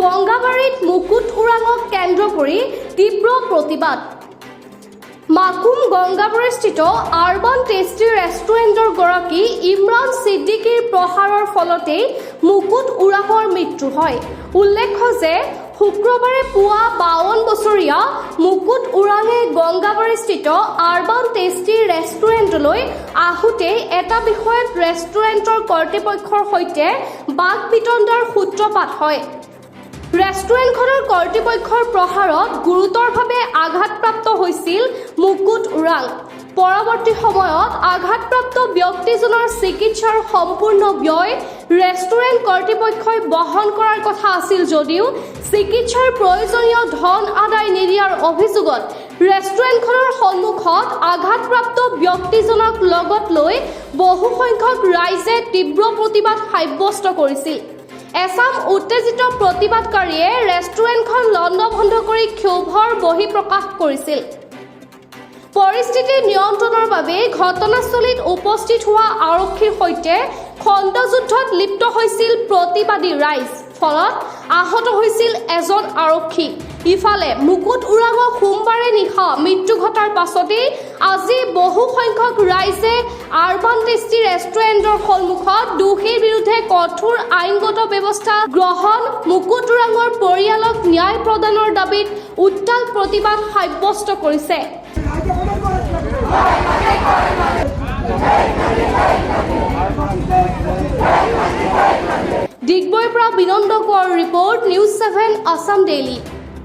গংগাবাৰীত মুকুট ওৰাঙক কেন্দ্ৰ কৰি তীব্ৰ প্ৰতিবাদ। মাকুম গংগাবাৰীস্থিত আৰবান টেষ্টি ৰেষ্টুৰেণ্টৰ গৰাকী ইমৰান ছিদ্দিকীৰ প্ৰহাৰৰ ফলতেই মুকুট ওৰাঙৰ মৃত্যু হয়। উল্লেখ্য যে শুক্ৰবাৰে পুৱা 52 বছৰীয়া মুকুট ওৰাঙে গংগাবাৰীস্থিত আৰবান টেষ্টি ৰেষ্টুৰেণ্টলৈ আহোঁতে এটা বিষয়ত ৰেষ্টুৰেণ্টৰ কৰ্তৃপক্ষৰ সৈতে বাক বিতণ্ডাৰ সূত্ৰপাত হয়। ৰেষ্টুৰেণ্টখনৰ কৰ্তৃপক্ষৰ প্ৰহাৰত গুৰুতৰভাৱে আঘাতপ্ৰাপ্ত হৈছিল মুকুট ওৰাং। পৰৱৰ্তী সময়ত আঘাতপ্ৰাপ্ত ব্যক্তিজনৰ চিকিৎসাৰ সম্পূৰ্ণ ব্যয় ৰেষ্টুৰেণ্ট কৰ্তৃপক্ষই বহন কৰাৰ কথা আছিল যদিও চিকিৎসাৰ প্ৰয়োজনীয় ধন আদায় নিদিয়াৰ অভিযোগত ৰেষ্টুৰেণ্টখনৰ সন্মুখত আঘাতপ্ৰাপ্ত ব্যক্তিজনক লগত লৈ বহুসংখ্যক ৰাইজে তীব্ৰ প্ৰতিবাদ সাব্যস্ত কৰিছিল। এছাম উত্তেজিত প্ৰতিবাদকাৰীয়ে ৰেষ্টুৰেণ্টখন লণ্ডভণ্ড কৰি ক্ষোভৰ বহিঃপ্ৰকাশ কৰিছিল। পৰিস্থিতি নিয়ন্ত্ৰণৰ বাবে ঘটনাস্থলীত উপস্থিত হোৱা আৰক্ষীৰ সৈতে খণ্ডযুদ্ধত লিপ্ত হৈছিল প্ৰতিবাদী ৰাইজ। ফলত আহত হৈছিল এজন আৰক্ষী। ইফালে মুকুট ওৰাঙক সোমবাৰে নিশা মৃত্যু ঘটাৰ পাছতেই আজি বহু সংখ্যক ৰাইজে আৰবান টেষ্টি ৰেষ্টুৰেণ্টৰ সন্মুখত দোষীৰ বিৰুদ্ধে কঠোৰ আইনগত ব্যৱস্থা গ্ৰহণ, মুকুট ওৰাঙৰ পৰিয়ালক ন্যায় প্ৰদানৰ দাবীত উত্তাল প্ৰতিবাদ সাব্যস্ত কৰিছে। ডিগবৈৰ পৰা বিনন্দ কোঁৱৰৰ ৰিপৰ্ট, নিউজ 7 আছাম ডেইলি।